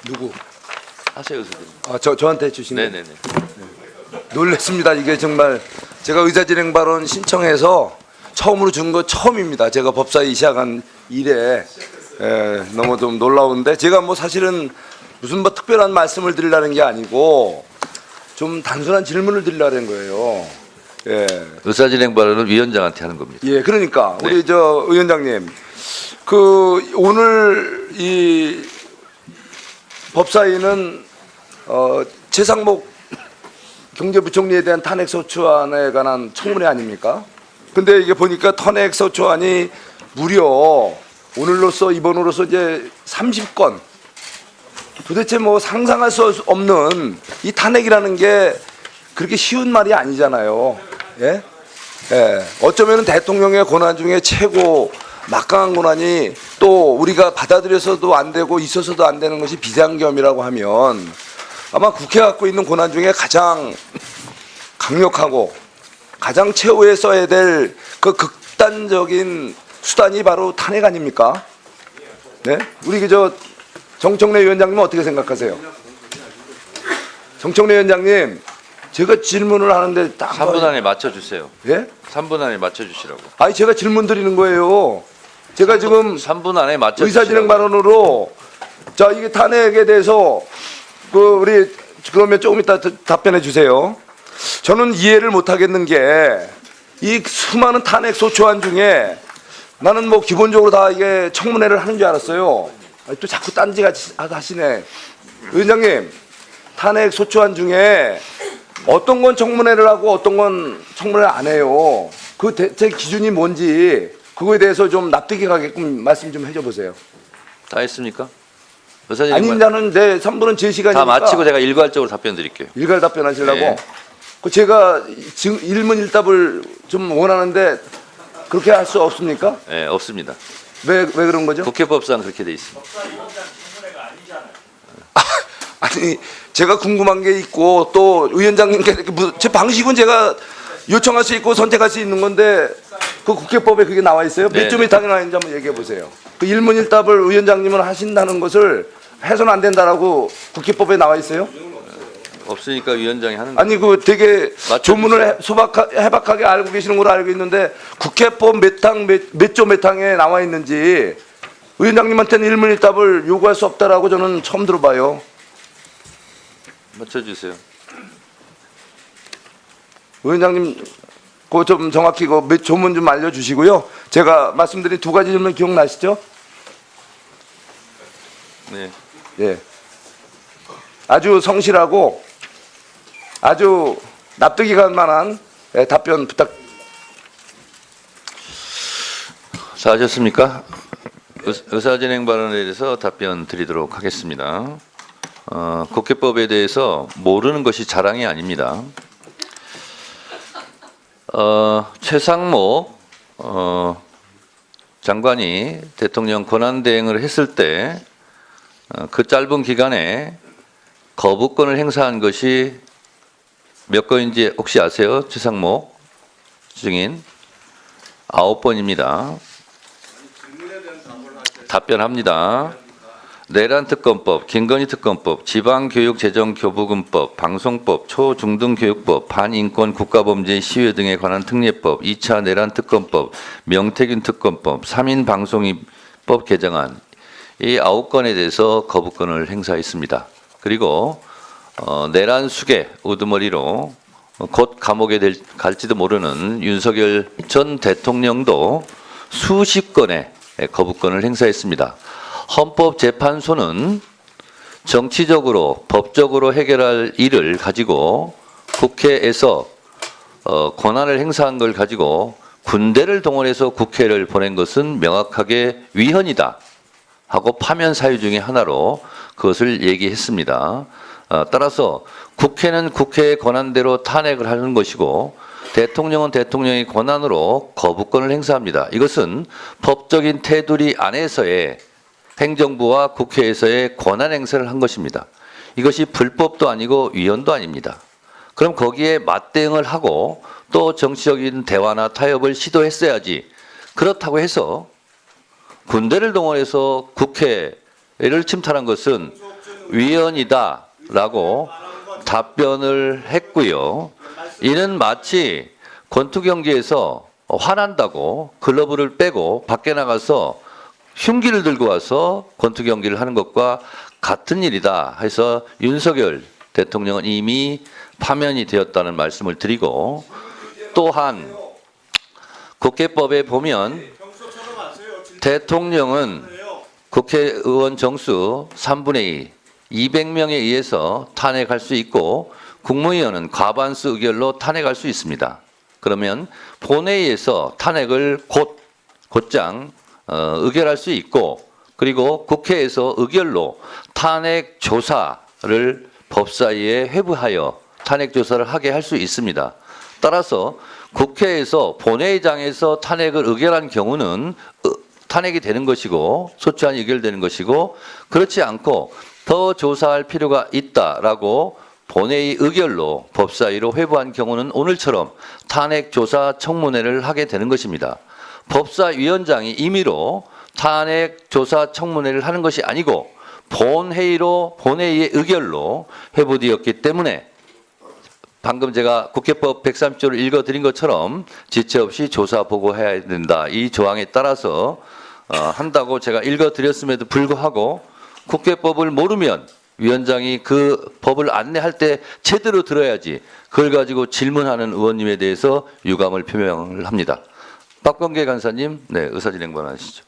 누구? 하세요, 의사님. 저한테 주신 거. 네네네. 놀랬습니다. 이게 정말 제가 의사진행 발언 신청해서 처음으로 준 거 처음입니다. 제가 법사위 시작한 이래 너무 좀 놀라운데 제가 뭐 사실은 무슨 뭐 특별한 말씀을 드리려는 게 아니고 좀 단순한 질문을 드리려는 거예요. 예. 의사진행 발언은 위원장한테 하는 겁니다. 예, 그러니까 네. 우리 저 의원장님, 그 오늘 이 법사위는 최상목 경제부총리에 대한 탄핵소추안에 관한 청문회 아닙니까? 근데 이게 보니까 탄핵소추안이 무려 오늘로서 이번으로서 이제 30건. 도대체 뭐 상상할 수 없는 이 탄핵이라는 게 그렇게 쉬운 말이 아니잖아요. 예? 예. 어쩌면 대통령의 권한 중에 최고 막강한 권한이 또 우리가 받아들여서도 안 되고 있어서도 안 되는 것이 비상계엄이라고 하면 아마 국회가 갖고 있는 권한 중에 가장 강력하고 가장 최후에 써야 될 그 극단적인 수단이 바로 탄핵 아닙니까? 네? 우리 그저 정청래 위원장님은 어떻게 생각하세요? 정청래 위원장님, 제가 질문을 하는데 딱 3분 안에 맞춰주세요. 예? 3분 안에 맞춰주시라고. 아니 제가 질문 드리는 거예요. 제가 지금 3분 안에 맞춰주시라고. 의사진행 발언으로 자 이게 탄핵에 대해서 그 우리 그러면 조금 이따 답변해 주세요. 저는 이해를 못 하겠는 게 이 수많은 탄핵 소추안 중에 나는 뭐 기본적으로 다 이게 청문회를 하는 줄 알았어요. 아니, 또 자꾸 딴지같이 하시네. 위원장님, 탄핵 소추안 중에 어떤 건 청문회를 하고 어떤 건 청문회를 안 해요. 그 대체 기준이 뭔지 그거에 대해서 좀 납득이 가게끔 말씀 좀 해줘 보세요. 다 했습니까? 의사진행 아니, 발언 나는 내 3분은 제 시간이니까 다 마치고 제가 일괄적으로 답변 드릴게요. 일괄 답변하시려고. 네. 그 제가 지금 일문일답을 좀 원하는데 그렇게 할 수 없습니까? 네, 없습니다. 왜 그런 거죠? 국회법상 그렇게 돼 있습니다. 아니 제가 궁금한 게 있고 또 위원장님께 제 방식은 제가 요청할 수 있고 선택할 수 있는 건데 그 국회법에 그게 나와 있어요? 몇 네, 점이 네. 당연히 나와 있는지 한번 얘기해 보세요. 그 일문일답을 위원장님은 하신다는 것을 해서는 안 된다라고 국회법에 나와 있어요? 없으니까 위원장이 하는 거예요. 아니 그 되게 맞춰주세요. 조문을 해박하게 알고 계시는 걸로 알고 있는데 국회법 몇 조 몇 항에 나와 있는지 위원장님한테는 일문일답을 요구할 수 없다라고 저는 처음 들어봐요. 맞춰주세요. 위원장님 그거 좀 정확히 그 몇 조문 좀 알려주시고요. 제가 말씀드린 두 가지 질문 기억나시죠? 네. 예. 아주 성실하고 아주 납득이 갈 만한 답변 부탁. 자, 하셨습니까? 의사진행 발언에 대해서 답변 드리도록 하겠습니다. 국회법에 대해서 모르는 것이 자랑이 아닙니다. 최상목 장관이 대통령 권한대행을 했을 때 그 짧은 기간에 거부권을 행사한 것이 몇 건인지 혹시 아세요? 최상목 증인 9번입니다. 답변합니다. 내란특검법, 김건희특검법, 지방교육재정교부금법, 방송법, 초중등교육법, 반인권 국가범죄 시효 등에 관한 특례법, 2차 내란특검법, 명태균특검법, 3인 방송법 개정안 이 9건에 대해서 거부권을 행사했습니다. 그리고 내란 수괴 우두머리로 곧 감옥에 갈지도 모르는 윤석열 전 대통령도 수십 건의 거부권을 행사했습니다. 헌법재판소는 정치적으로 법적으로 해결할 일을 가지고 국회에서 권한을 행사한 걸 가지고 군대를 동원해서 국회를 보낸 것은 명확하게 위헌이다 하고 파면 사유 중에 하나로 그것을 얘기했습니다. 따라서 국회는 국회의 권한대로 탄핵을 하는 것이고 대통령은 대통령의 권한으로 거부권을 행사합니다. 이것은 법적인 테두리 안에서의 행정부와 국회에서의 권한 행사를 한 것입니다. 이것이 불법도 아니고 위헌도 아닙니다. 그럼 거기에 맞대응을 하고 또 정치적인 대화나 타협을 시도했어야지. 그렇다고 해서 군대를 동원해서 국회를 침탈한 것은 위헌이다라고 답변을 했고요. 이는 마치 권투경기에서 화난다고 글러브를 빼고 밖에 나가서 흉기를 들고 와서 권투경기를 하는 것과 같은 일이다 해서 윤석열 대통령은 이미 파면이 되었다는 말씀을 드리고, 또한 국회법에 보면 대통령은 국회의원 정수 3분의 2, 200명에 의해서 탄핵할 수 있고 국무위원은 과반수 의결로 탄핵할 수 있습니다. 그러면 본회의에서 탄핵을 곧장 의결할 수 있고, 그리고 국회에서 의결로 탄핵 조사를 법사위에 회부하여 탄핵 조사를 하게 할 수 있습니다. 따라서 국회에서 본회의장에서 탄핵을 의결한 경우는 탄핵이 되는 것이고 소추안이 의결되는 것이고, 그렇지 않고 더 조사할 필요가 있다라고 본회의 의결로 법사위로 회부한 경우는 오늘처럼 탄핵 조사 청문회를 하게 되는 것입니다. 법사위원장이 임의로 탄핵 조사 청문회를 하는 것이 아니고 본회의의 의결로 회부되었기 때문에 방금 제가 국회법 130조를 읽어드린 것처럼 지체 없이 조사 보고해야 된다. 이 조항에 따라서 한다고 제가 읽어드렸음에도 불구하고 국회법을 모르면 위원장이 그 법을 안내할 때 제대로 들어야지 그걸 가지고 질문하는 의원님에 대해서 유감을 표명을 합니다. 박범계 간사님, 네, 의사진행 발언하시죠.